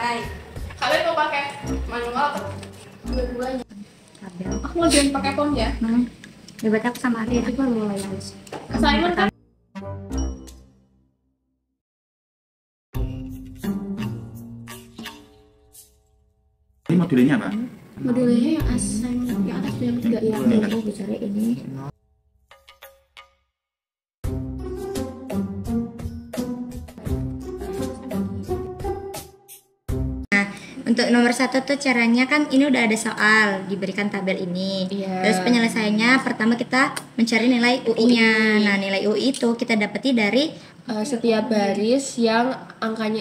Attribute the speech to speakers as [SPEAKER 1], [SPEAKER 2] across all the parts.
[SPEAKER 1] Baik, kalian mau pakai manual atau dua-duanya? Aku mau join pakai phone ya.
[SPEAKER 2] Debat aku sama Ari itu baru mulai harus.
[SPEAKER 1] Assignment kan?
[SPEAKER 3] Ini modulnya apa?
[SPEAKER 1] Modulnya yang assignment yang atas yang ketiga ya.
[SPEAKER 2] Ini bicara ini. Untuk nomor 1 tuh caranya kan ini udah ada soal, diberikan tabel ini. Terus penyelesaiannya pertama kita mencari nilai UI-nya. Nah, nilai UI itu kita dapati dari
[SPEAKER 1] Setiap baris yang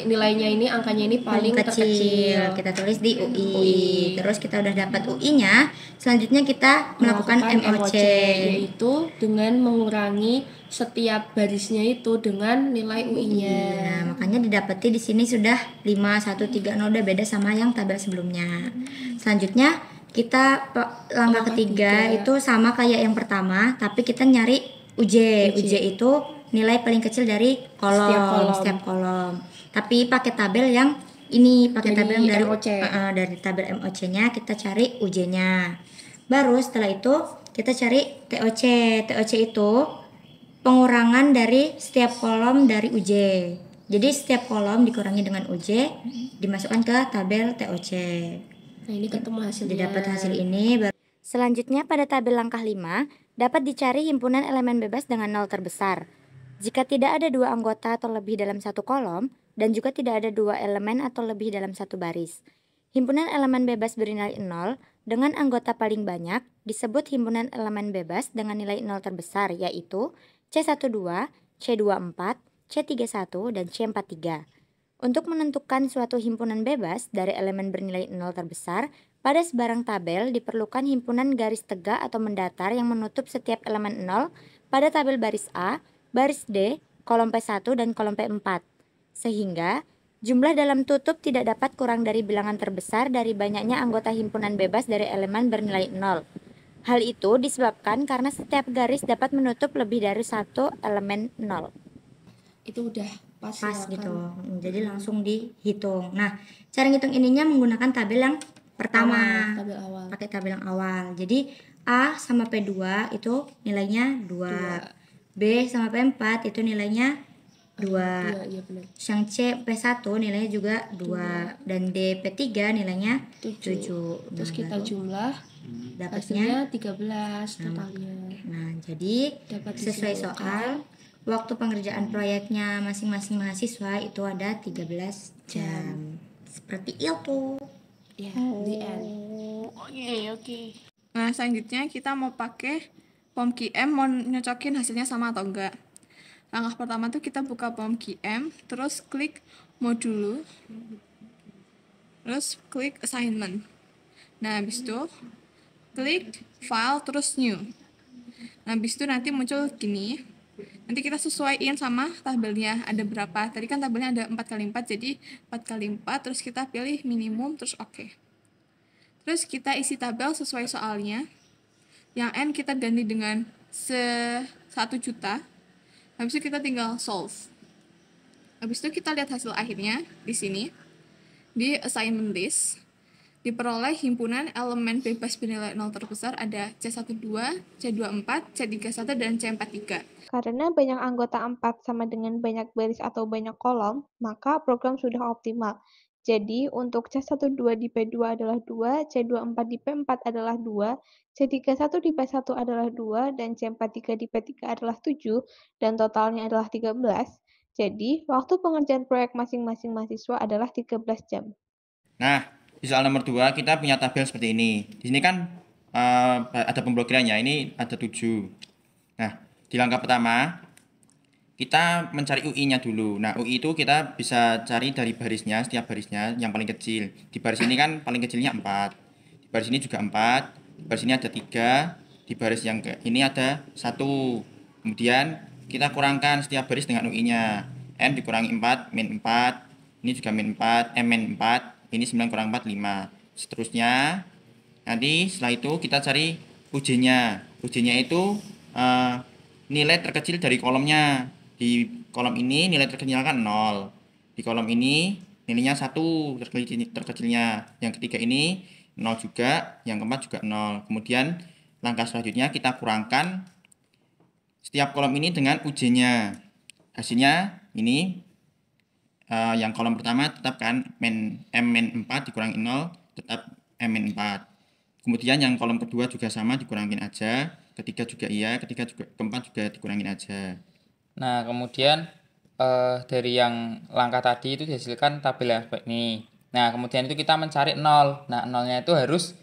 [SPEAKER 1] nilainya ini paling terkecil.
[SPEAKER 2] Kita tulis di UI. Terus kita udah dapat UI-nya, selanjutnya kita melakukan MOC,
[SPEAKER 1] yaitu dengan mengurangi setiap barisnya itu dengan nilai UI-nya.
[SPEAKER 2] Nah, makanya didapati di sini sudah 5130 udah beda sama yang tabel sebelumnya. Selanjutnya kita langkah ketiga itu sama kayak yang pertama, tapi kita nyari UJ. UJ itu nilai paling kecil dari setiap kolom. Tapi pakai tabel yang ini, pakai tabel dari
[SPEAKER 1] MOC.
[SPEAKER 2] Dari tabel MOC-nya kita cari UJ-nya. Baru setelah itu kita cari TOC. TOC itu pengurangan dari setiap kolom dari UJ. Jadi setiap kolom dikurangi dengan UJ, dimasukkan ke tabel TOC.
[SPEAKER 1] Nah, ini ketemu hasilnya.
[SPEAKER 2] Didapat hasil ini. Selanjutnya pada tabel langkah 5 dapat dicari himpunan elemen bebas dengan nol terbesar. Jika tidak ada dua anggota atau lebih dalam satu kolom, dan juga tidak ada dua elemen atau lebih dalam satu baris. Himpunan elemen bebas bernilai 0 dengan anggota paling banyak disebut himpunan elemen bebas dengan nilai 0 terbesar, yaitu C12, C24, C31, dan C43. Untuk menentukan suatu himpunan bebas dari elemen bernilai 0 terbesar, pada sebarang tabel diperlukan himpunan garis tegak atau mendatar yang menutup setiap elemen 0 pada tabel baris A, baris D, kolom P1 dan kolom P4. Sehingga jumlah dalam tutup tidak dapat kurang dari bilangan terbesar dari banyaknya anggota himpunan bebas dari elemen bernilai 0. Hal itu disebabkan karena setiap garis dapat menutup lebih dari satu elemen 0.
[SPEAKER 1] Itu udah pas
[SPEAKER 2] gitu. Jadi langsung dihitung. Nah, cara ngitung ininya menggunakan tabel yang pertama.
[SPEAKER 1] Tabel awal.
[SPEAKER 2] Pakai tabel yang awal. Jadi A sama P2 itu nilainya 2. B sama P4 itu nilainya 2.
[SPEAKER 1] Iya benar.
[SPEAKER 2] Yang C P1 nilainya juga 2. Dan D P3 nilainya 7.
[SPEAKER 1] Terus kita jumlah
[SPEAKER 2] dapatnya
[SPEAKER 1] 13 totalnya.
[SPEAKER 2] Nah, jadi
[SPEAKER 1] dapat
[SPEAKER 2] sesuai soal waktu pengerjaan proyeknya masing-masing mahasiswa itu ada 13 jam. Seperti itu.
[SPEAKER 1] Ya, the end.
[SPEAKER 4] Oke. Nah, selanjutnya kita mau pakai
[SPEAKER 1] POM-QM mau nyocokin hasilnya sama atau enggak. Langkah pertama tuh kita buka POM-QM, terus klik modul, terus klik assignment. Nah, habis itu klik file, terus new. Nah, habis itu nanti muncul gini. Nanti kita sesuaiin sama tabelnya ada berapa. Tadi kan tabelnya ada 4x4, jadi 4x4, terus kita pilih minimum, terus oke. Terus kita isi tabel sesuai soalnya. Yang N kita ganti dengan 1 juta. Habis itu kita tinggal solve. Habis itu kita lihat hasil akhirnya di sini. Di assignment list diperoleh himpunan elemen bebas bernilai 0 terbesar ada C12, C24, C31, dan C43.
[SPEAKER 4] Karena banyak anggota 4 sama dengan banyak baris atau banyak kolom, maka program sudah optimal. Jadi, untuk C12 di P2 adalah 2, C24 di P4 adalah 2, C31 di P1 adalah 2, dan C43 di P3 adalah 7, dan totalnya adalah 13. Jadi, waktu pengerjaan proyek masing-masing mahasiswa adalah 13 jam.
[SPEAKER 3] Nah, di soal nomor 2 kita punya tabel seperti ini. Di sini kan ada pemblokirannya, ini ada 7. Nah, di langkah pertama kita mencari UI-nya dulu. Nah, UI itu kita bisa cari dari barisnya, setiap barisnya yang paling kecil. Di baris ini kan paling kecilnya 4. Di baris ini juga 4. Di baris ini ada 3. Di baris yang ini ada 1. Kemudian kita kurangkan setiap baris dengan UI-nya. M dikurangi 4, min 4. Ini juga min 4, min 4. Ini 9 kurang 4, 5. Seterusnya, nanti setelah itu kita cari UJ-nya. UJ-nya itu nilai terkecil dari kolomnya. Di kolom ini nilai terkecilnya kan 0. Di kolom ini nilainya 1 terkecilnya. Yang ketiga ini 0 juga, yang keempat juga 0. Kemudian langkah selanjutnya kita kurangkan setiap kolom ini dengan UJ-nya. Hasilnya ini yang kolom pertama tetap kan min 4 dikurangi 0 tetap min 4. Kemudian yang kolom kedua juga sama, dikurangin aja. Ketiga juga iya, keempat juga dikurangin aja.
[SPEAKER 5] Nah, kemudian dari yang langkah tadi itu dihasilkan tabel yang seperti ini. Nah, kemudian itu kita mencari 0. Nah, 0-nya itu harus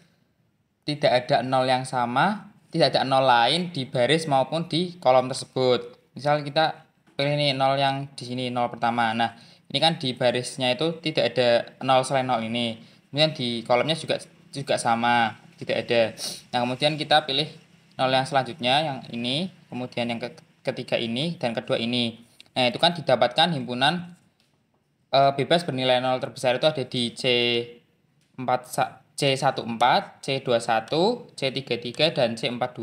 [SPEAKER 5] tidak ada 0 yang sama, tidak ada 0 lain di baris maupun di kolom tersebut. Misal kita pilih nih 0 yang di sini, 0 pertama. Nah, ini kan di barisnya itu tidak ada 0 selain 0 ini. Kemudian di kolomnya juga sama, tidak ada. Nah, kemudian kita pilih 0 yang selanjutnya, yang ini, kemudian yang ketiga ini, dan kedua ini. Nah, itu kan didapatkan himpunan bebas bernilai 0 terbesar itu ada di C14, C21, C33, dan C42.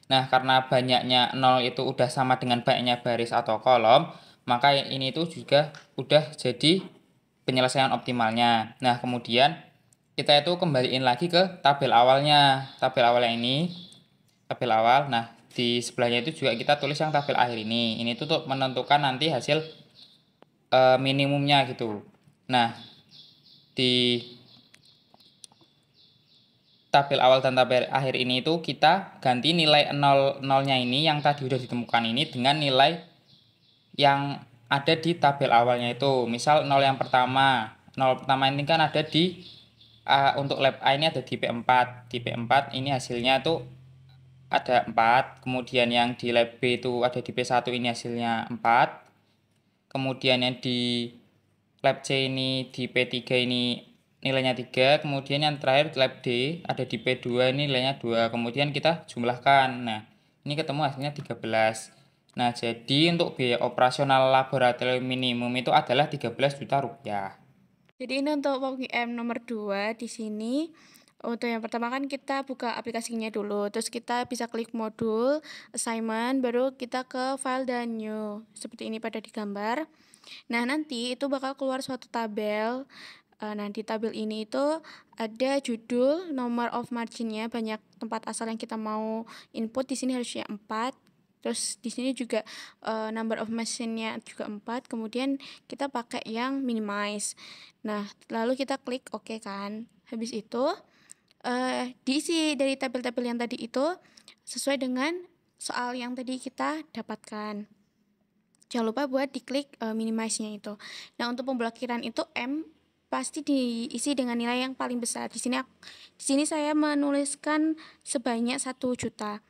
[SPEAKER 5] Nah, karena banyaknya 0 itu udah sama dengan banyaknya baris atau kolom, maka ini itu juga udah jadi penyelesaian optimalnya. Nah, kemudian kita itu kembaliin lagi ke tabel awalnya. Tabel awalnya ini, tabel awal. Nah, di sebelahnya itu juga kita tulis yang tabel akhir ini. Ini tuh untuk menentukan nanti hasil minimumnya gitu. Nah, di tabel awal dan tabel akhir ini itu kita ganti nilai 0-nya ini yang tadi udah ditemukan ini dengan nilai yang ada di tabel awalnya itu. Misal 0 yang pertama. 0 pertama ini kan ada di untuk lab A ini ada di P4. Di P4 ini hasilnya tuh ada 4, kemudian yang di lab B itu ada di P1 ini hasilnya 4, kemudian yang di lab C ini di P3 ini nilainya 3, kemudian yang terakhir lab D ada di P2 ini nilainya 2, kemudian kita jumlahkan. Nah, ini ketemu hasilnya 13. Nah, jadi untuk biaya operasional laboratorium minimum itu adalah 13 juta rupiah.
[SPEAKER 1] Jadi ini untuk POM-QM nomor 2 di sini. Untuk yang pertama kan kita buka aplikasinya dulu, terus kita bisa klik modul, assignment, baru kita ke file dan new. Seperti ini pada digambar. Nah, nanti itu bakal keluar suatu tabel. Nah, di tabel ini itu ada judul, nomor of margin-nya, banyak tempat asal yang kita mau input. Di sini harusnya 4. Terus di sini juga number of machine-nya juga 4. Kemudian kita pakai yang minimize. Nah, lalu kita klik OK kan. Habis itu diisi dari tabel-tabel yang tadi itu sesuai dengan soal yang tadi kita dapatkan. Jangan lupa buat diklik minimize-nya itu. Nah, untuk pemblokiran itu M pasti diisi dengan nilai yang paling besar. Di sini saya menuliskan sebanyak 1 juta.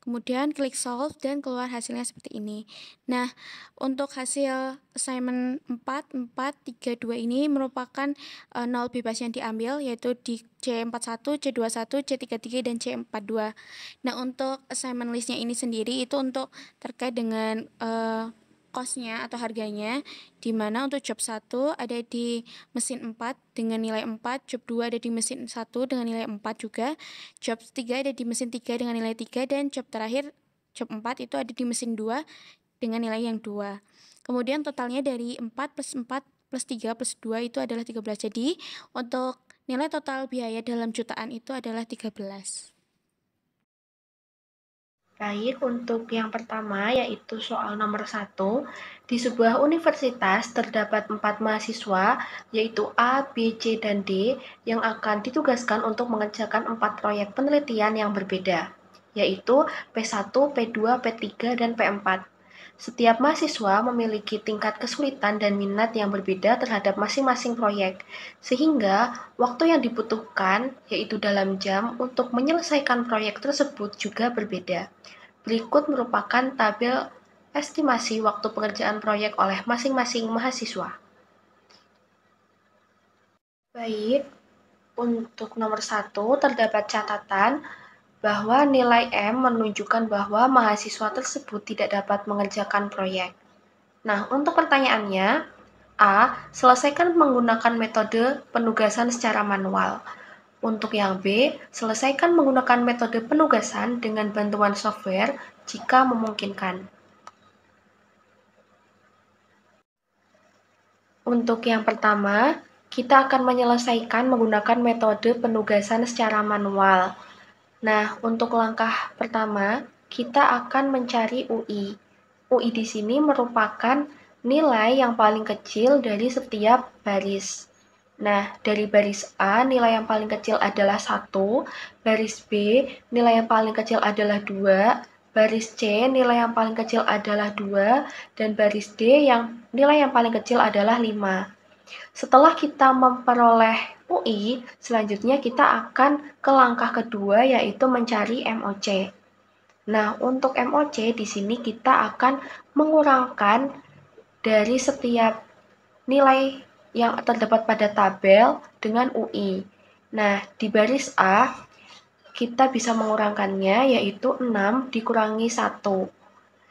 [SPEAKER 1] Kemudian klik solve dan keluar hasilnya seperti ini. Nah, untuk hasil assignment 4, 4, 3, 2 ini merupakan nol bebas yang diambil, yaitu di C41, C21, C33, dan C42. Nah, untuk assignment listnya ini sendiri itu untuk terkait dengan cost-nya atau harganya, di mana untuk job 1 ada di mesin 4 dengan nilai 4, job 2 ada di mesin 1 dengan nilai 4 juga, job 3 ada di mesin 3 dengan nilai 3, dan job terakhir, job 4 itu ada di mesin 2 dengan nilai yang 2. Kemudian totalnya dari 4 plus 4 plus 3 plus 2 itu adalah 13. Jadi, untuk nilai total biaya dalam jutaan itu adalah 13.
[SPEAKER 6] Baik, untuk yang pertama yaitu soal nomor 1, di sebuah universitas terdapat 4 mahasiswa yaitu A, B, C, dan D yang akan ditugaskan untuk mengerjakan 4 proyek penelitian yang berbeda, yaitu P1, P2, P3, dan P4. Setiap mahasiswa memiliki tingkat kesulitan dan minat yang berbeda terhadap masing-masing proyek, sehingga waktu yang dibutuhkan, yaitu dalam jam, untuk menyelesaikan proyek tersebut juga berbeda. Berikut merupakan tabel estimasi waktu pengerjaan proyek oleh masing-masing mahasiswa. Baik, untuk nomor 1 terdapat catatan bahwa nilai M menunjukkan bahwa mahasiswa tersebut tidak dapat mengerjakan proyek. Nah, untuk pertanyaannya, A. Selesaikan menggunakan metode penugasan secara manual. Untuk yang B, selesaikan menggunakan metode penugasan dengan bantuan software jika memungkinkan. Untuk yang pertama, kita akan menyelesaikan menggunakan metode penugasan secara manual. Nah, untuk langkah pertama, kita akan mencari UI. UI di sini merupakan nilai yang paling kecil dari setiap baris. Nah, dari baris A, nilai yang paling kecil adalah 1, baris B, nilai yang paling kecil adalah 2, baris C, nilai yang paling kecil adalah 2, dan baris D, yang nilai yang paling kecil adalah 5. Setelah kita memperoleh UI, selanjutnya kita akan ke langkah kedua, yaitu mencari MOC. Nah, untuk MOC di sini kita akan mengurangkan dari setiap nilai yang terdapat pada tabel dengan UI. Nah, di baris A, kita bisa mengurangkannya, yaitu 6 dikurangi 1.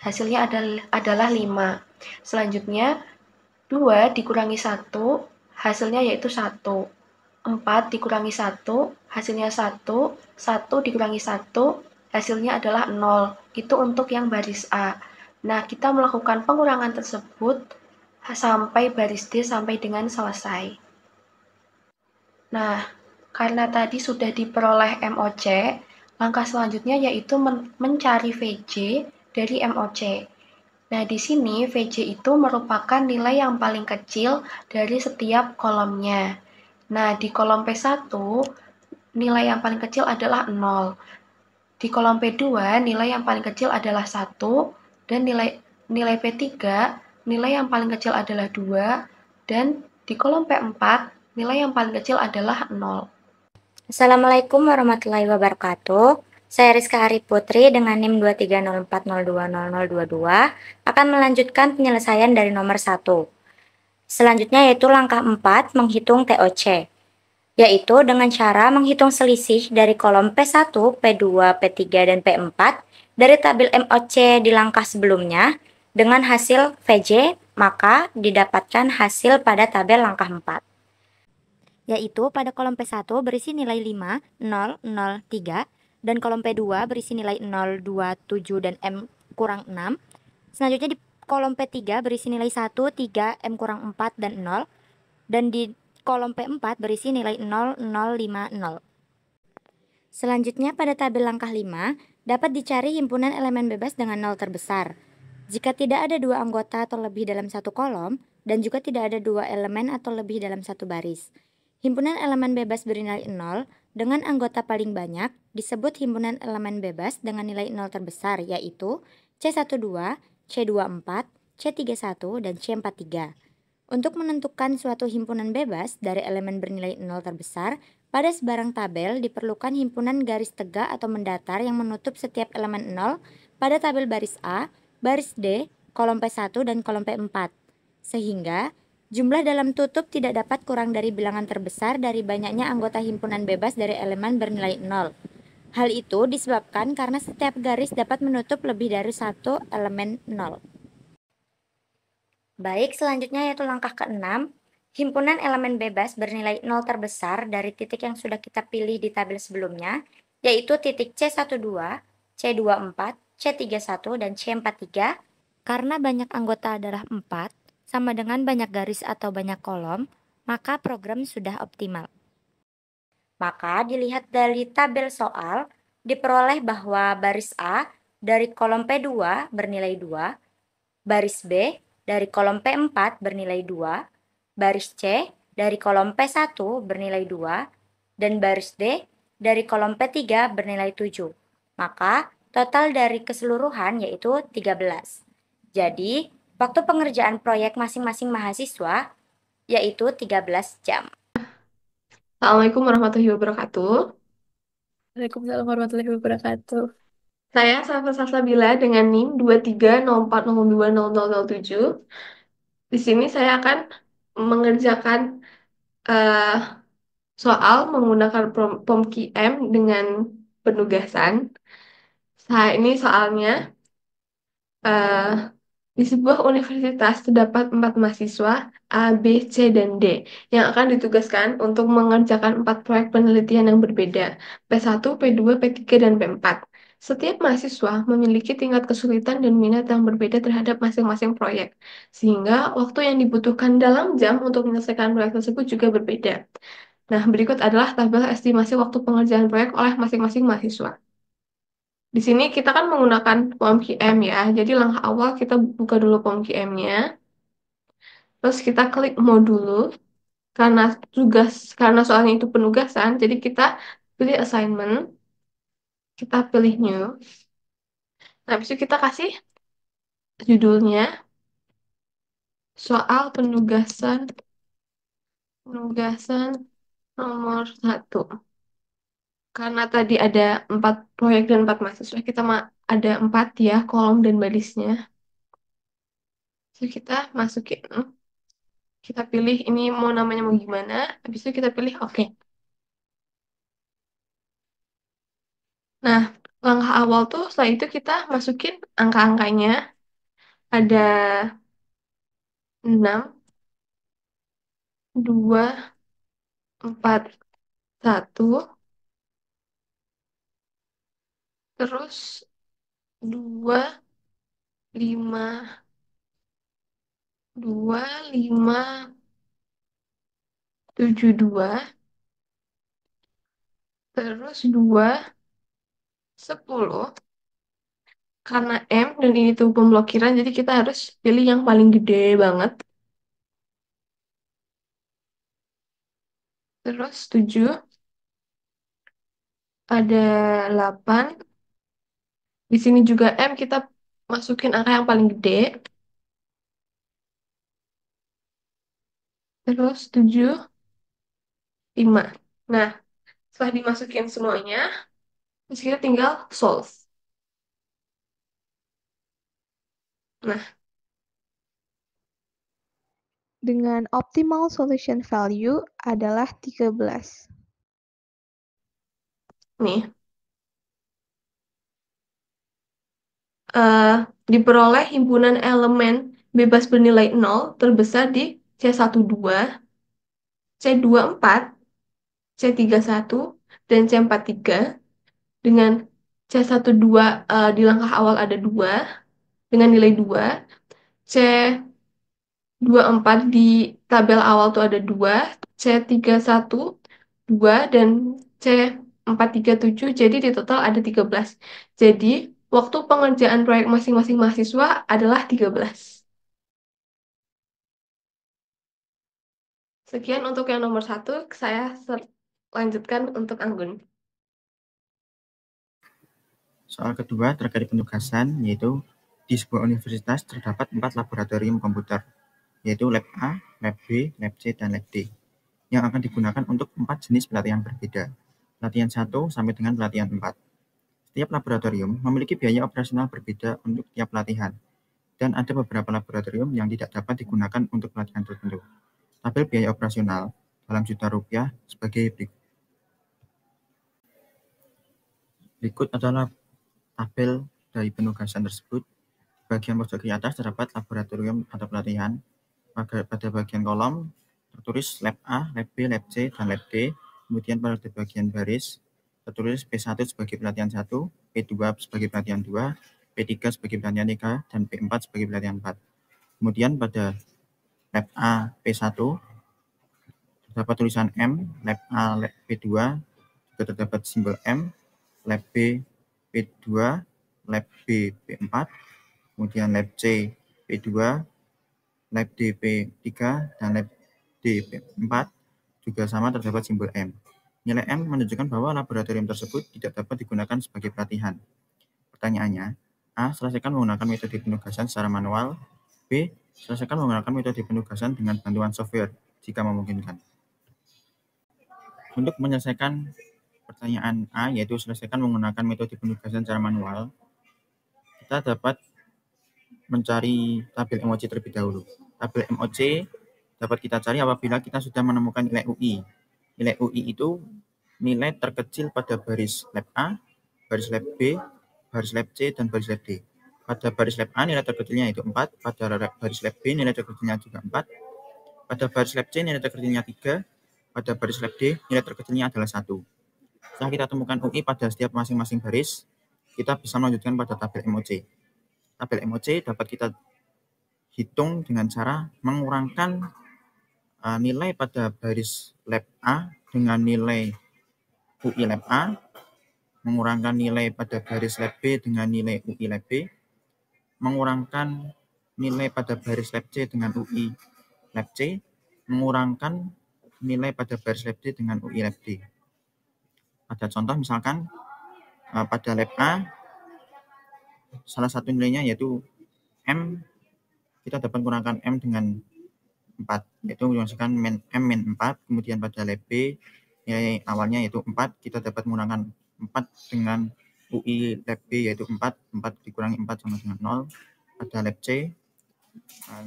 [SPEAKER 6] Hasilnya adalah 5. Selanjutnya, 2 dikurangi 1, hasilnya yaitu 1. 4 dikurangi 1, hasilnya 1. 1 dikurangi 1, hasilnya adalah 0. Itu untuk yang baris A. Nah, kita melakukan pengurangan tersebut sampai baris D sampai dengan selesai. Nah, karena tadi sudah diperoleh MOC, langkah selanjutnya yaitu mencari VJ dari MOC. Nah, di sini VJ itu merupakan nilai yang paling kecil dari setiap kolomnya. Nah, di kolom P1, nilai yang paling kecil adalah 0. Di kolom P2, nilai yang paling kecil adalah 1, dan nilai P3, nilai yang paling kecil adalah 2, dan di kolom P4, nilai yang paling kecil adalah 0.
[SPEAKER 2] Assalamualaikum warahmatullahi wabarakatuh. Saya Rizka Arif Putri dengan NIM 23040200022 akan melanjutkan penyelesaian dari nomor 1. Selanjutnya yaitu langkah 4, menghitung TOC, yaitu dengan cara menghitung selisih dari kolom P1, P2, P3, dan P4 dari tabel MOC di langkah sebelumnya dengan hasil VJ, maka didapatkan hasil pada tabel langkah 4. Yaitu pada kolom P1 berisi nilai 5, 0, 0, 3, dan kolom P2 berisi nilai 0, 2, 7, dan M kurang 6. Selanjutnya di kolom P3 berisi nilai 1, 3, M kurang 4, dan 0. Dan di kolom P4 berisi nilai 0, 0, 5, 0. Selanjutnya pada tabel langkah 5, dapat dicari himpunan elemen bebas dengan 0 terbesar. Jika tidak ada 2 anggota atau lebih dalam satu kolom, dan juga tidak ada 2 elemen atau lebih dalam satu baris. Himpunan elemen bebas bernilai 0 dengan anggota paling banyak disebut himpunan elemen bebas dengan nilai 0 terbesar, yaitu C12, C24, C31, dan C43. Untuk menentukan suatu himpunan bebas dari elemen bernilai 0 terbesar, Pada sebarang tabel diperlukan himpunan garis tegak atau mendatar yang menutup setiap elemen 0 pada tabel baris A, baris D, kolom P1 dan kolom P4. Sehingga jumlah dalam tutup tidak dapat kurang dari bilangan terbesar dari banyaknya anggota himpunan bebas dari elemen bernilai 0. Hal itu disebabkan karena setiap garis dapat menutup lebih dari satu elemen 0. Baik, selanjutnya yaitu langkah ke-6. Himpunan elemen bebas bernilai 0 terbesar dari titik yang sudah kita pilih di tabel sebelumnya, yaitu titik C12, C24, C31, dan C43. Karena banyak anggota adalah 4, sama dengan banyak garis atau banyak kolom, maka program sudah optimal. Maka dilihat dari tabel soal, diperoleh bahwa baris A dari kolom P2 bernilai 2, baris B dari kolom P4 bernilai 2, baris C dari kolom P1 bernilai 2, dan baris D dari kolom P3 bernilai 7. Maka total dari keseluruhan yaitu 13. Jadi, waktu pengerjaan proyek masing-masing mahasiswa yaitu 13 jam.
[SPEAKER 6] Assalamualaikum warahmatullahi wabarakatuh.
[SPEAKER 7] Waalaikumsalam warahmatullahi wabarakatuh.
[SPEAKER 6] Saya Safa Salsabila dengan NIM 2304020007. Di sini saya akan mengerjakan soal menggunakan POM-QM dengan penugasan. Ini soalnya di sebuah universitas terdapat 4 mahasiswa A, B, C, dan D yang akan ditugaskan untuk mengerjakan 4 proyek penelitian yang berbeda, P1, P2, P3, dan P4. Setiap mahasiswa memiliki tingkat kesulitan dan minat yang berbeda terhadap masing-masing proyek, sehingga waktu yang dibutuhkan dalam jam untuk menyelesaikan proyek tersebut juga berbeda. Nah, berikut adalah tabel estimasi waktu pengerjaan proyek oleh masing-masing mahasiswa. Di sini kita kan menggunakan POM-QM ya, jadi langkah awal kita buka dulu POM-QM-nya, terus kita klik modul, karena soalnya itu penugasan, jadi kita pilih assignment, kita pilih new, nah habis itu kita kasih judulnya, soal penugasan nomor 1. Karena tadi ada 4 proyek dan 4 mahasiswa, kita ada 4 ya, kolom dan barisnya. So, kita masukin, kita pilih ini mau namanya mau gimana, habis itu kita pilih oke. Nah, langkah awal tuh setelah itu kita masukin angka-angkanya. Ada 6, 2, 4, 1, terus 2, 5, 2, 5, 7, 2, terus 2, 10. Karena M dan ini tuh pemblokiran, jadi kita harus pilih yang paling gede banget. Terus 7, ada 8. Di sini juga M kita masukin angka yang paling gede. Terus 7, 5. Nah, setelah dimasukin semuanya, terus kita tinggal solve. Nah,
[SPEAKER 4] Dengan optimal solution value adalah 13.
[SPEAKER 6] nih. Diperoleh himpunan elemen bebas bernilai 0 terbesar di C12, C24, C31, dan C43 dengan C12 di langkah awal ada 2 dengan nilai 2, C24 di tabel awal tuh ada 2, C31 2, dan C437, jadi di total ada 13. Jadi waktu pengerjaan proyek masing-masing mahasiswa adalah 13. Sekian untuk yang nomor 1, saya lanjutkan untuk Anggun.
[SPEAKER 3] Soal kedua terkait penugasan, yaitu di sebuah universitas terdapat 4 laboratorium komputer, yaitu Lab A, Lab B, Lab C, dan Lab D. yang akan digunakan untuk 4 jenis pelatihan berbeda, pelatihan 1 sampai dengan pelatihan 4. Setiap laboratorium memiliki biaya operasional berbeda untuk tiap pelatihan, dan ada beberapa laboratorium yang tidak dapat digunakan untuk pelatihan tertentu. Tabel biaya operasional dalam juta rupiah sebagai berikut. Berikut adalah tabel dari penugasan tersebut. Bagian pojok kiri atas terdapat laboratorium atau pelatihan. Pada bagian kolom tertulis lab A, lab B, lab C, dan lab D. Kemudian pada bagian baris tertulis P1 sebagai pelatihan 1, P2 sebagai pelatihan 2, P3 sebagai pelatihan 3, dan P4 sebagai pelatihan 4. Kemudian pada lab A P1 terdapat tulisan M, lab A lab P2 juga terdapat simbol M, lab B P2, lab B P4, kemudian lab C P2, lab D P3, dan lab D P4 juga sama terdapat simbol M. Nilai M menunjukkan bahwa laboratorium tersebut tidak dapat digunakan sebagai pelatihan. Pertanyaannya, A. Selesaikan menggunakan metode penugasan secara manual. B. Selesaikan menggunakan metode penugasan dengan bantuan software jika memungkinkan. Untuk menyelesaikan pertanyaan A, yaitu selesaikan menggunakan metode penugasan secara manual, kita dapat mencari tabel MOC terlebih dahulu. Tabel MOC dapat kita cari apabila kita sudah menemukan nilai UI. Nilai UI itu nilai terkecil pada baris lab A, baris lab B, baris lab C, dan baris lab D. Pada baris lab A nilai terkecilnya itu 4, pada baris lab B nilai terkecilnya juga 4, pada baris lab C nilai terkecilnya 3, pada baris lab D nilai terkecilnya adalah 1. Setelah kita temukan UI pada setiap masing-masing baris, kita bisa melanjutkan pada tabel MOC. Tabel MOC dapat kita hitung dengan cara mengurangkan nilai pada baris lab A dengan nilai UI lab A, mengurangkan nilai pada baris lab B dengan nilai UI lab B, mengurangkan nilai pada baris lab C dengan UI lab C, mengurangkan nilai pada baris lab D dengan UI lab D. Ada contoh misalkan pada lab A, salah satu nilainya yaitu M, kita dapat mengurangkan M dengan 4, yaitu misalkan M-4, kemudian pada lab B, nilai awalnya yaitu 4, kita dapat mengurangkan 4 dengan UI lab B yaitu 4 dikurangi 4 sama dengan 0. Pada lab C,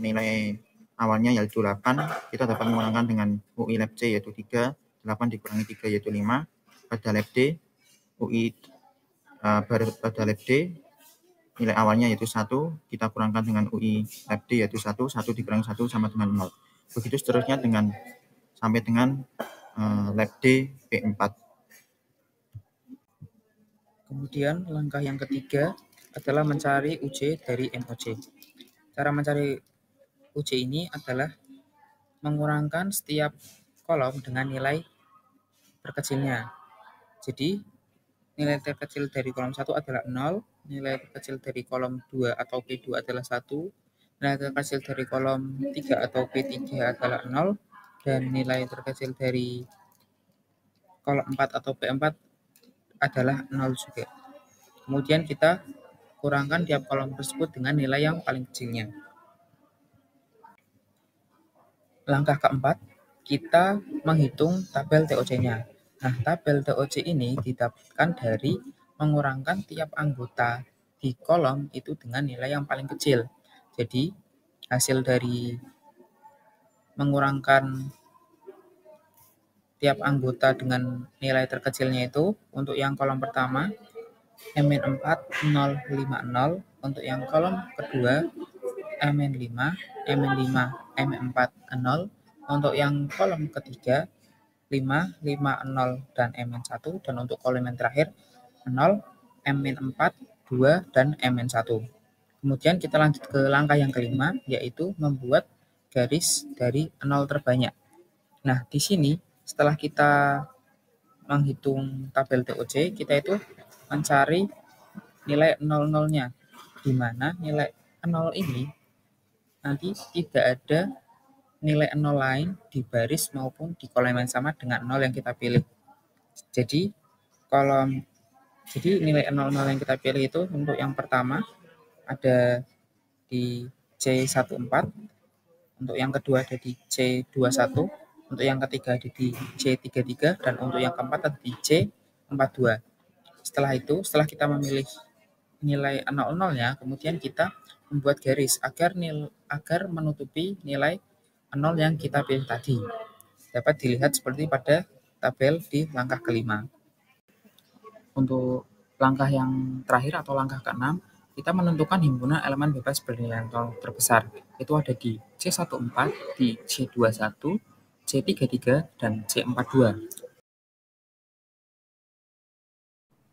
[SPEAKER 3] nilai awalnya yaitu 8, kita dapat mengurangkan dengan UI lab C yaitu 3, 8 dikurangi 3 yaitu 5. Pada lab D, pada lab D, nilai awalnya yaitu 1, kita kurangkan dengan UI lab D yaitu 1 dikurangi 1 sama dengan 0. Begitu seterusnya sampai dengan lab D P4. Kemudian langkah yang ketiga adalah mencari UJ dari MOC. Cara mencari UJ ini adalah mengurangkan setiap kolom dengan nilai terkecilnya. Jadi nilai terkecil dari kolom 1 adalah 0, nilai terkecil dari kolom 2 atau P2 adalah 1, nilai terkecil dari kolom 3 atau P3 adalah 0, dan nilai terkecil dari kolom 4 atau P4 adalah 0 juga. Kemudian kita kurangkan tiap kolom tersebut dengan nilai yang paling kecilnya. Langkah keempat, kita menghitung tabel TOC-nya. Nah, tabel TOC ini didapatkan dari mengurangkan tiap anggota di kolom itu dengan nilai yang paling kecil. Jadi, hasil dari mengurangkan tiap anggota dengan nilai terkecilnya itu, untuk yang kolom pertama, MN4 050, untuk yang kolom kedua, MN5, MN5, M4 0, untuk yang kolom ketiga, 5, 5, 0, dan MN1, dan untuk kolom yang terakhir, 0, MN4, 2, dan MN1. Kemudian kita lanjut ke langkah yang kelima, yaitu membuat garis dari 0 terbanyak. Nah, di sini setelah kita menghitung tabel TOC, kita itu mencari nilai 00-nya, di mana nilai 0 ini nanti tidak ada nilai 0 lain di baris maupun di kolom yang sama dengan 0 yang kita pilih. Jadi nilai 00 yang kita pilih itu untuk yang pertama ada di C14, untuk yang kedua ada di C21,
[SPEAKER 5] untuk yang ketiga ada di C33, dan untuk yang keempat ada di C42. Setelah kita memilih nilai 00-nya, kemudian kita membuat garis agar menutupi nilai 0 yang kita pilih tadi. Dapat dilihat seperti pada tabel di langkah kelima. Untuk langkah yang terakhir atau langkah keenam, kita menentukan himpunan elemen bebas bernilai 0 terbesar. Itu ada di C14, di C21, C33, dan C42.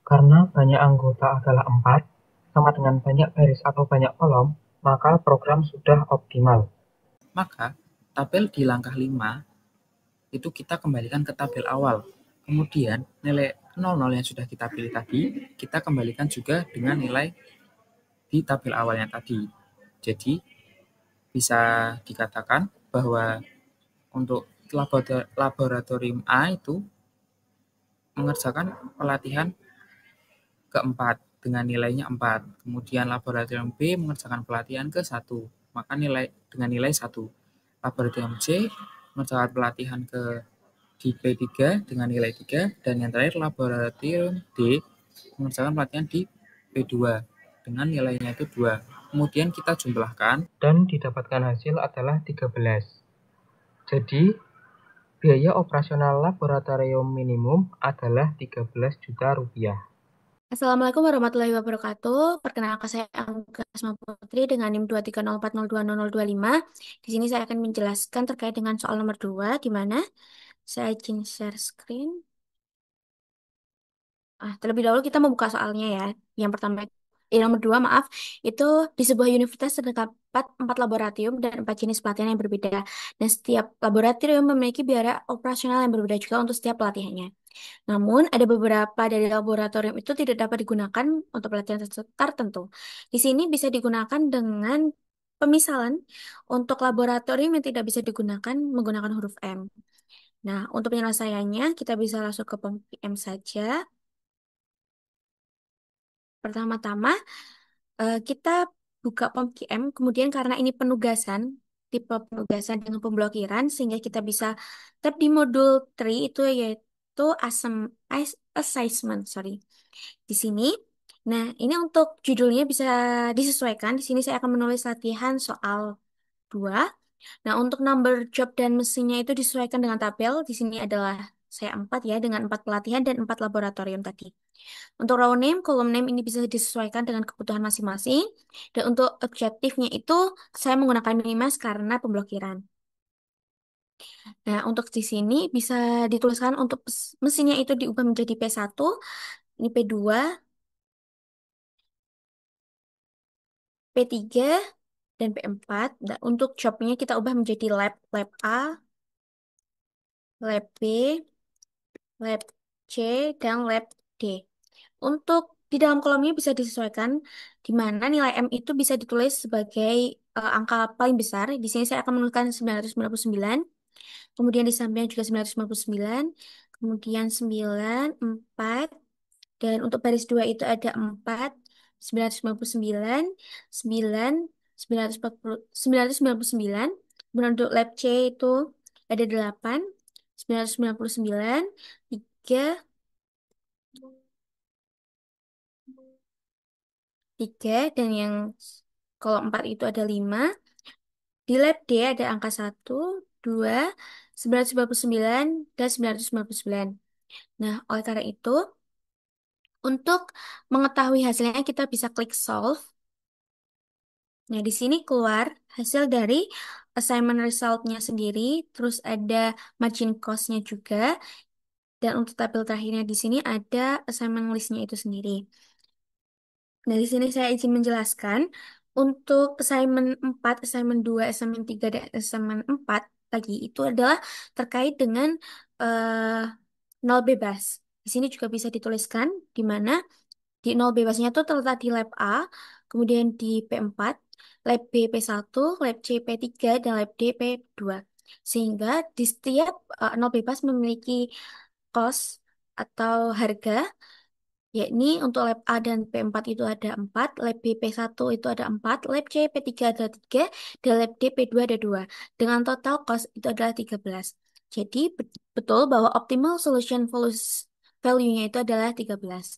[SPEAKER 8] Karena banyak anggota adalah 4, sama dengan banyak baris atau banyak kolom, maka program sudah optimal.
[SPEAKER 5] Maka, tabel di langkah 5 itu kita kembalikan ke tabel awal. Kemudian, nilai 00 yang sudah kita pilih tadi, kita kembalikan juga dengan nilai di tabel awalnya tadi. Jadi, bisa dikatakan bahwa untuk laboratorium A itu mengerjakan pelatihan keempat dengan nilainya 4. Kemudian laboratorium B mengerjakan pelatihan ke-1, maka dengan nilai 1. Laboratorium C mengerjakan pelatihan di P3 dengan nilai 3, dan yang terakhir laboratorium D mengerjakan pelatihan di P2 dengan nilainya itu 2. Kemudian kita jumlahkan
[SPEAKER 8] dan didapatkan hasil adalah 13. Jadi, biaya operasional laboratorium minimum adalah 13 juta rupiah.
[SPEAKER 1] Assalamualaikum warahmatullahi wabarakatuh. Perkenalkan saya Angga Asma Putri dengan NIM 23040200025. Di sini saya akan menjelaskan terkait dengan soal nomor 2, di mana saya izin share screen. Terlebih dahulu kita membuka soalnya ya. Yang pertama, nomor 2, maaf, itu di sebuah universitas terdapat 4 laboratorium dan 4 jenis pelatihan yang berbeda. Dan setiap laboratorium memiliki biaya operasional yang berbeda juga untuk setiap pelatihannya. Namun, ada beberapa dari laboratorium itu tidak dapat digunakan untuk pelatihan tertentu. Di sini bisa digunakan dengan pemisalan untuk laboratorium yang tidak bisa digunakan menggunakan huruf M. Nah, untuk penyelesaiannya, kita bisa langsung ke POM saja. Pertama-tama, kita buka POM, kemudian karena ini penugasan, tipe penugasan dengan pemblokiran, sehingga kita bisa tap di modul 3 itu yaitu assessment, sorry. Di sini, nah ini untuk judulnya bisa disesuaikan. Di sini saya akan menulis latihan soal 2. Nah, untuk number job dan mesinnya itu disesuaikan dengan tabel. Di sini adalah saya 4 ya, dengan 4 pelatihan dan 4 laboratorium tadi. Untuk row name, column name ini bisa disesuaikan dengan kebutuhan masing-masing. Dan untuk objektifnya itu saya menggunakan minimas karena pemblokiran. Nah, untuk di sini bisa dituliskan untuk mesinnya itu diubah menjadi P1, ini P2, P3, dan P4. Dan untuk jobnya kita ubah menjadi lab A, lab B, lab C, dan lab D. Untuk di dalam kolomnya bisa disesuaikan di mana nilai M itu bisa ditulis sebagai angka paling besar. Di sini saya akan menuliskan 999. Kemudian di sampingnya juga 999. Kemudian 9, 4. Dan untuk baris 2 itu ada 4, 999, 9, 940, 999. Kemudian untuk lab C itu ada 8, 999, 3, 3, dan yang kalau 4 itu ada 5. Di lab D ada angka 1, 2, 999, dan 999. Nah, oleh karena itu, untuk mengetahui hasilnya kita bisa klik solve. Nah, di sini keluar hasil dari assignment result-nya sendiri, terus ada margin cost-nya juga, dan untuk tabel terakhirnya di sini ada assignment list-nya itu sendiri. Nah, di sini saya izin menjelaskan untuk assignment 4, assignment 2, assignment 3, dan assignment 4 lagi itu adalah terkait dengan nol bebas. Di sini juga bisa dituliskan di mana di nol bebasnya itu terletak di lab A, kemudian di P4, lab B P1, lab C P3, dan lab D P2. Sehingga di setiap nol bebas memiliki cost atau harga, yakni untuk lab A dan P4 itu ada 4, lab B P1 itu ada 4, lab C P3 ada 3, dan lab D P2 ada 2. Dengan total cost itu adalah 13.
[SPEAKER 9] Jadi betul bahwa optimal solution value-nya itu adalah 13.